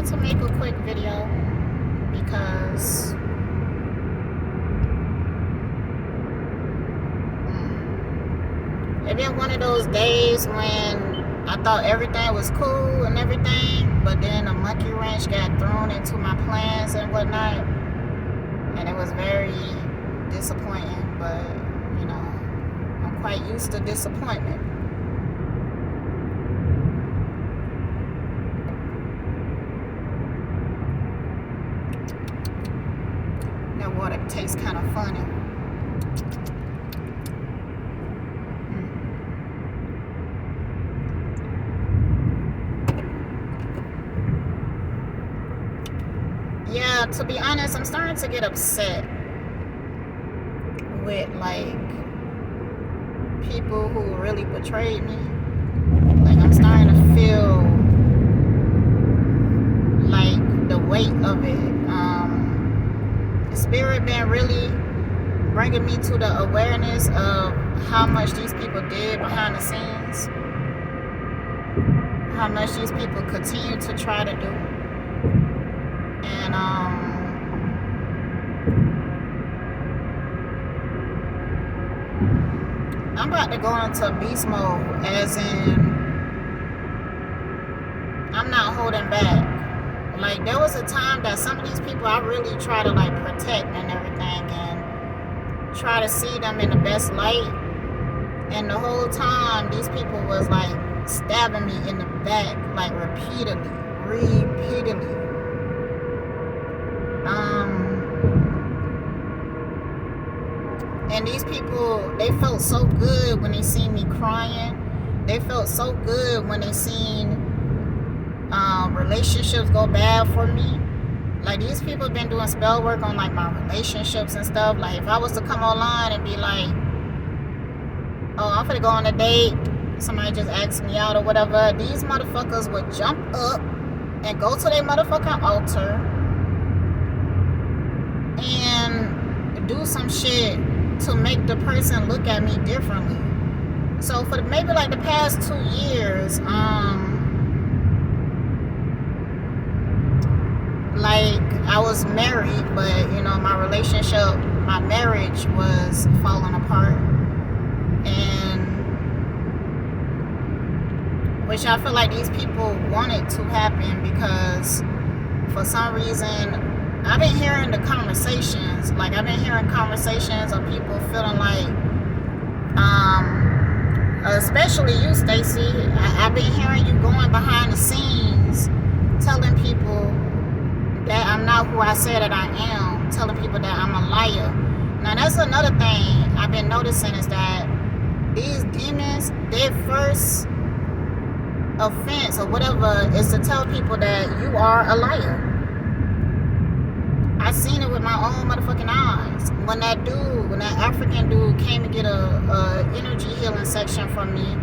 wanted to make a quick video because it been one of those days when I thought everything was cool and everything, but then a monkey wrench got thrown into my plans and whatnot, and it was very disappointing. But you know, I'm quite used to disappointment. That water tastes kind of funny. Yeah, to be honest, I'm starting to get upset with like people who really betrayed me. Like, I'm starting to feel like the weight of it. The spirit been really bringing me to the awareness of how much these people did behind the scenes, how much these people continue to try to do. And I'm about to go into beast mode, as in I'm not holding back. Like, there was a time that some of these people I really try to like protect and everything, and try to see them in the best light. And the whole time these people was like stabbing me in the back, like repeatedly. And these people, they felt so good when they seen me crying. They felt so good when they seen relationships go bad for me. Like, these people have been doing spell work on like my relationships and stuff. Like, if I was to come online and be like, oh, I'm gonna go on a date, somebody just asked me out or whatever, these motherfuckers would jump up and go to their motherfucking altar and do some shit to make the person look at me differently. So for maybe like the past 2 years, like, I was married, but you know, my relationship, my marriage was falling apart, and which I feel like these people wanted to happen, because for some reason I've been hearing the conversations, like I've been hearing conversations of people feeling like, especially you, Stacy, I've been hearing you going behind the scenes telling people that I'm not who I said that I am, telling people that I'm a liar. Now, that's another thing I've been noticing, is that these demons, their first offense or whatever is to tell people that you are a liar. I seen it with my own motherfucking eyes. When that African dude came to get a energy healing section from me,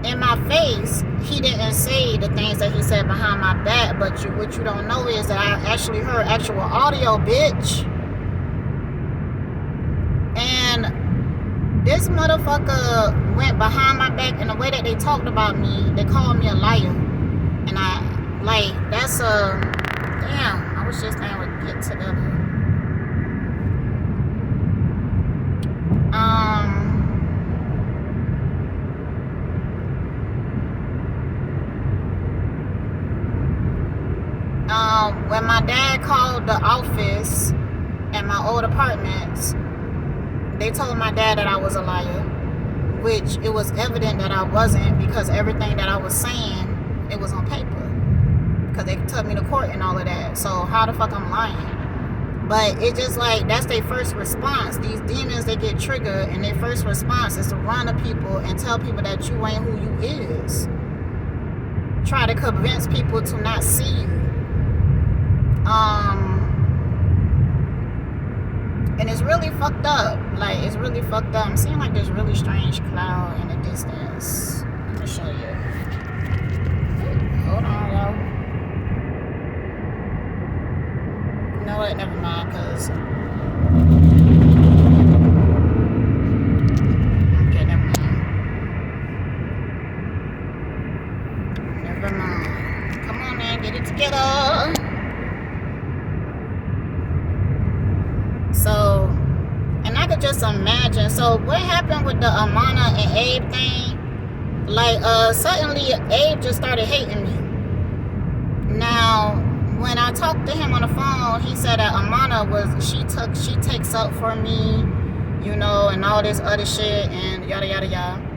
in my face, he didn't say the things that he said behind my back, but what you don't know is that I actually heard actual audio, bitch. And this motherfucker went behind my back, and the way that they talked about me, they called me a liar. And I, like, that's damn, I wish this thing would get together. When my dad called the office at my old apartments, they told my dad that I was a liar, which it was evident that I wasn't, because everything that I was saying, it was on paper, because they took me to court and all of that. So how the fuck I'm lying? But it just like, that's their first response. These demons, they get triggered, and their first response is to run to people and tell people that you ain't who you is. Try to convince people to not see you. And it's really fucked up. Like, it's really fucked up. I'm seeing like this really strange cloud in the distance. Let me show you. Hold on, y'all. You know what? Never mind, cause okay, never mind. Never mind. Come on just imagine. So what happened with the Amana and Abe thing? Like, suddenly Abe just started hating me. Now, when I talked to him on the phone, he said that Amana she takes up for me, you know, and all this other shit and yada yada yada.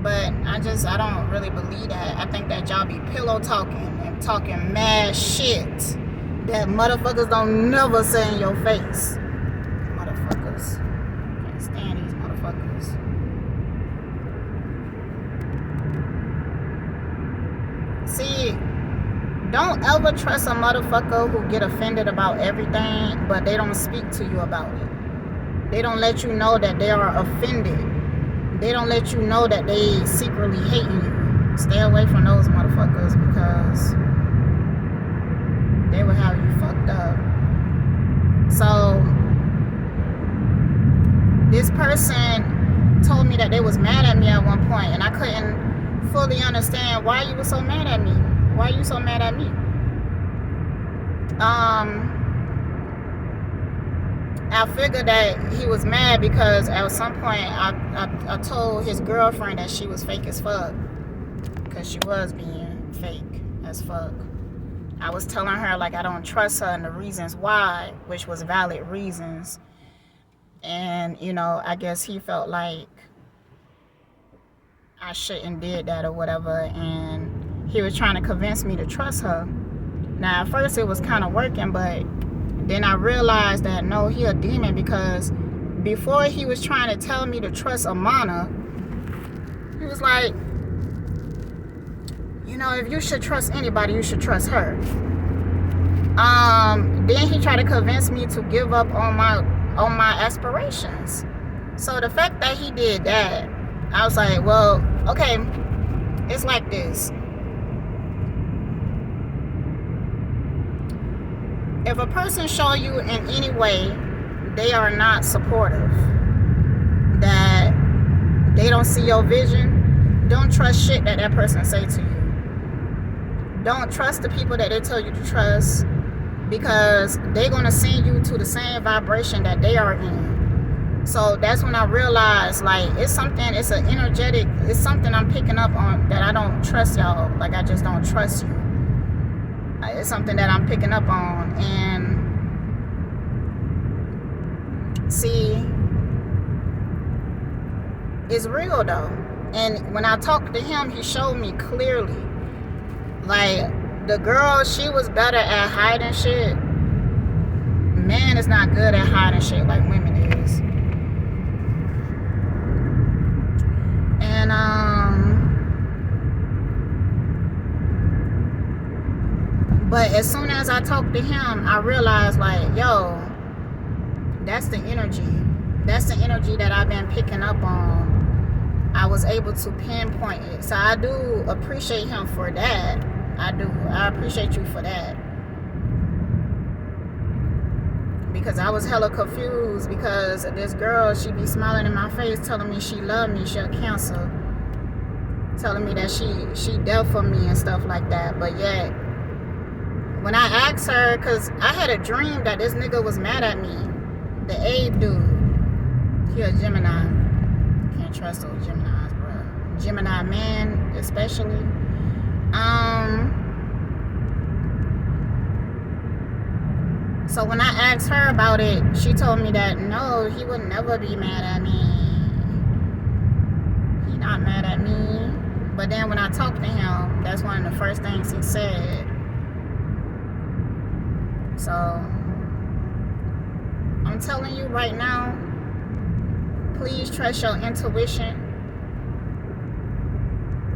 But I don't really believe that. I think that y'all be pillow talking and talking mad shit that motherfuckers don't never say in your face. Motherfuckers. Can't stand these motherfuckers. See, don't ever trust a motherfucker who get offended about everything, but they don't speak to you about it. They don't let you know that they are offended. They don't let you know that they secretly hating you. Stay away from those motherfuckers because they will have you fucked up. So, this person told me that they was mad at me at one point, and I couldn't fully understand why you were so mad at me. Why are you so mad at me? I figured that he was mad because at some point I told his girlfriend that she was fake as fuck. Because she was being fake as fuck. I was telling her like I don't trust her and the reasons why, which was valid reasons. And, you know, I guess he felt like I shouldn't did that or whatever. And he was trying to convince me to trust her. Now, at first it was kind of working, but then I realized that no, he a demon, because before he was trying to tell me to trust Amana, he was like, you know, if you should trust anybody, you should trust her. Then he tried to convince me to give up on my aspirations. So the fact that he did that, I was like, well, okay, it's like this. If a person show you in any way they are not supportive, that they don't see your vision, don't trust shit that that person say to you. Don't trust the people that they tell you to trust, because they're going to send you to the same vibration that they are in. So that's when I realized, like, it's something I'm picking up on, that I don't trust y'all. Like, I just don't trust you. It's something that I'm picking up on. And see, it's real though. And when I talked to him, he showed me clearly, like, the girl, she was better at hiding shit. Man is not good at hiding shit like women is. And but as soon as I talked to him, I realized, like, yo, that's the energy. That's the energy that I've been picking up on. I was able to pinpoint it. So I do appreciate him for that. I do. I appreciate you for that. Because I was hella confused, because this girl, she be smiling in my face telling me she loved me, she a Cancer. Telling me that she dealt for me and stuff like that. But yet, when I asked her, because I had a dream that this nigga was mad at me. The Abe dude. He a Gemini. Can't trust those Geminis, bro. Gemini man, especially. So when I asked her about it, she told me that no, he would never be mad at me. He not mad at me. But then when I talked to him, that's one of the first things he said. So I'm telling you right now, please trust your intuition.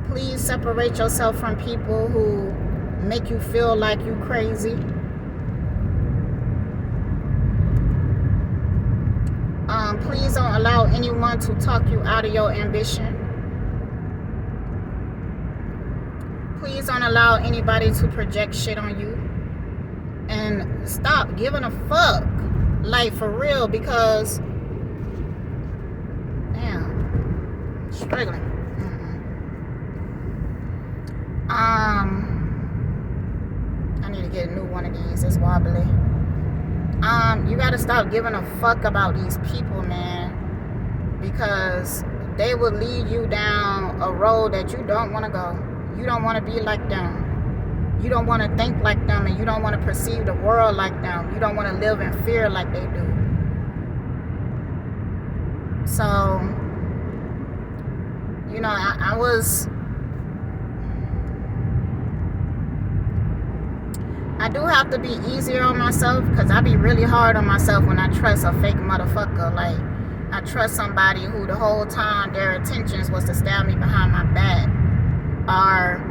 Please separate yourself from people who make you feel like you crazy. Please don't allow anyone to talk you out of your ambition. Please don't allow anybody to project shit on you. And stop giving a fuck. Like, for real, because damn, I'm struggling. I need to get a new one of these. It's wobbly. You gotta stop giving a fuck about these people, man, because they will lead you down a road that you don't want to go. You don't want to be like them. You don't want to think like them, and you don't want to perceive the world like them. You don't want to live in fear like they do. So, you know, I do have to be easier on myself, because I be really hard on myself when I trust a fake motherfucker. Like, I trust somebody who the whole time their intentions was to stab me behind my back. Or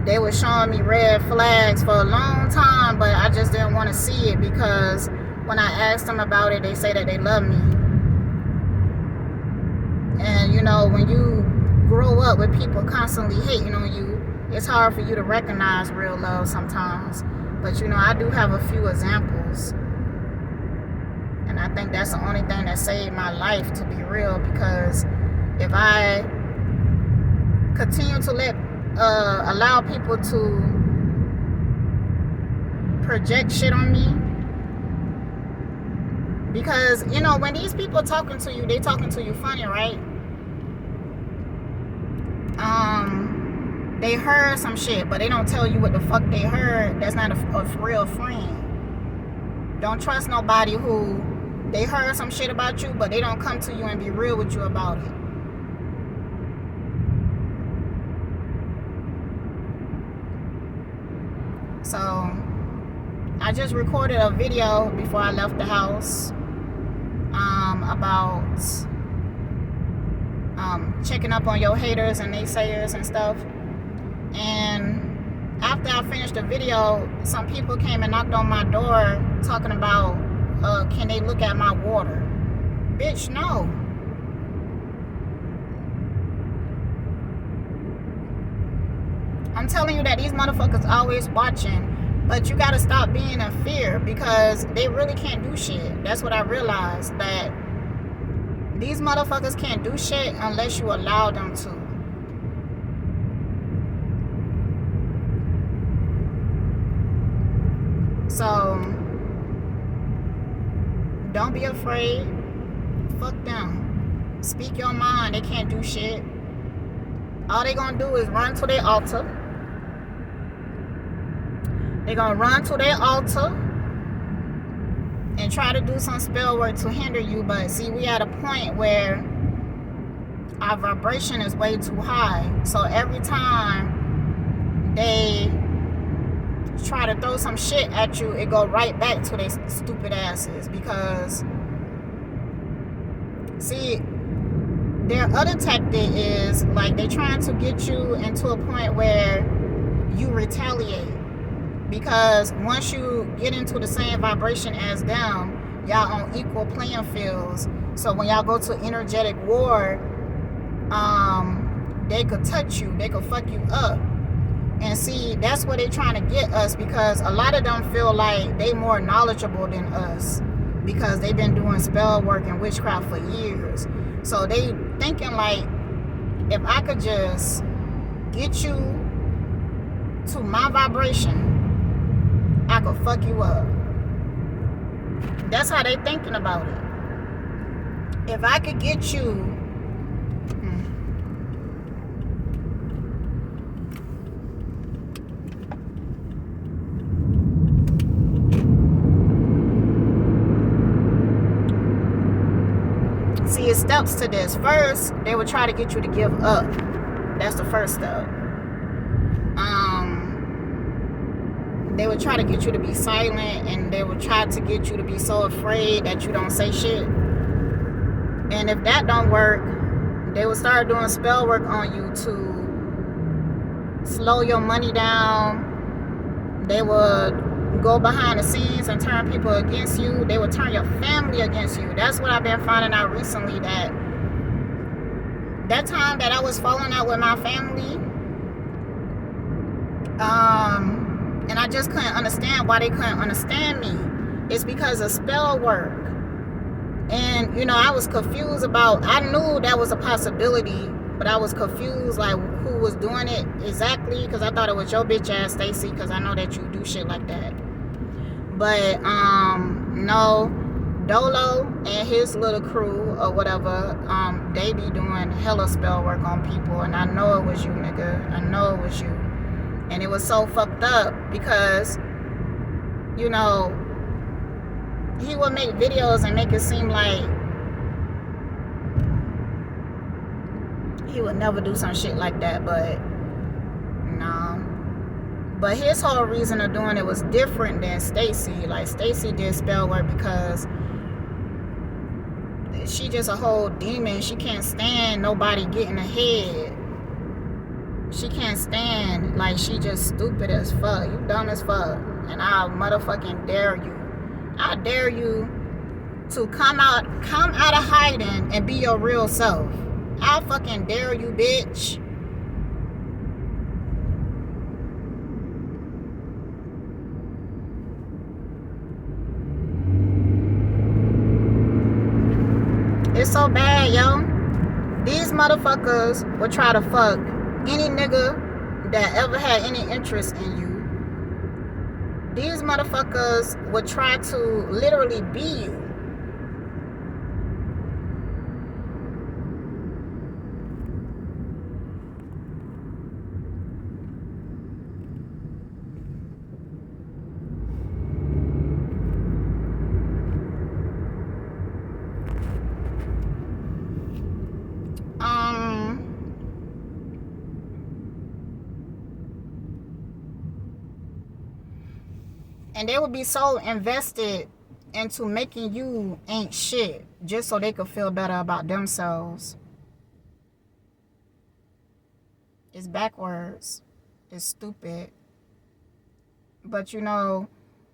they were showing me red flags for a long time, but I just didn't want to see it, because when I asked them about it, they say that they love me. And, you know, when you grow up with people constantly hating on you, it's hard for you to recognize real love sometimes. But, you know, I do have a few examples. And I think that's the only thing that saved my life, to be real. Because if I continue to allow people to project shit on me, because, you know, when these people talking to you, they talking to you funny, right? They heard some shit, but they don't tell you what the fuck they heard. That's not a real friend. Don't trust nobody who they heard some shit about you, but they don't come to you and be real with you about it. So, I just recorded a video before I left the house about checking up on your haters and naysayers and stuff. And after I finished the video, some people came and knocked on my door talking about, can they look at my water? Bitch, no. I'm telling you that these motherfuckers always watching, but you gotta stop being in fear, because they really can't do shit. That's what I realized, that these motherfuckers can't do shit unless you allow them to. So, don't be afraid. Fuck them. Speak your mind. They can't do shit. All they gonna do is run to their altar. They gonna run to their altar and try to do some spell work to hinder you. But see, we at a point where our vibration is way too high. So every time they try to throw some shit at you, it go right back to their stupid asses. Because, see, their other tactic is, like, they trying to get you into a point where you retaliate. Because once you get into the same vibration as them, y'all on equal playing fields. So when y'all go to energetic war, they could touch you, they could fuck you up. And see, that's what they trying to get us, because a lot of them feel like they more knowledgeable than us, because they've been doing spell work and witchcraft for years. So they thinking like, if I could just get you to my vibration, I could fuck you up. That's how they thinking about it. If I could get you see, it steps to this. First, they would try to get you to give up. That's the first step. They would try to get you to be silent, and they would try to get you to be so afraid that you don't say shit. And if that don't work, they would start doing spell work on you to slow your money down. They would go behind the scenes and turn people against you. They would turn your family against you. That's what I've been finding out recently, that time that I was falling out with my family, and I just couldn't understand why they couldn't understand me. It's because of spell work. And, you know, I was confused about, I knew that was a possibility, but I was confused, like, who was doing it exactly, because I thought it was your bitch ass, Stacy, because I know that you do shit like that. But No, Dolo and his little crew or whatever, they be doing hella spell work on people, and I know it was you, nigga. I know it was you. And it was so fucked up because, you know, he would make videos and make it seem like he would never do some shit like that, but no. But his whole reason of doing it was different than Stacy. Like, Stacy did spell work because she just a whole demon. She can't stand nobody getting ahead. She can't stand, like, she just stupid as fuck. You dumb as fuck. And I motherfucking dare you. I dare you to come out of hiding and be your real self. I fucking dare you, bitch. It's so bad, yo. These motherfuckers would try to fuck any nigga that ever had any interest in you. These motherfuckers would try to literally be you. And they would be so invested into making you ain't shit just so they could feel better about themselves. It's backwards. It's stupid. But you know,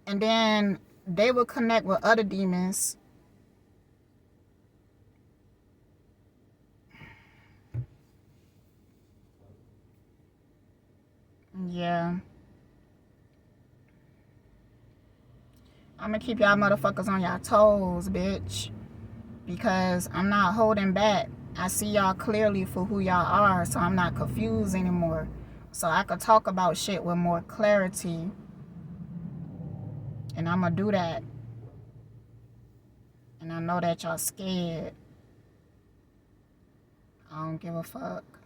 and then they would connect with other demons. Yeah. I'm gonna keep y'all motherfuckers on y'all toes, bitch. Because I'm not holding back. I see y'all clearly for who y'all are, so I'm not confused anymore. So I could talk about shit with more clarity. And I'm gonna do that. And I know that y'all scared. I don't give a fuck.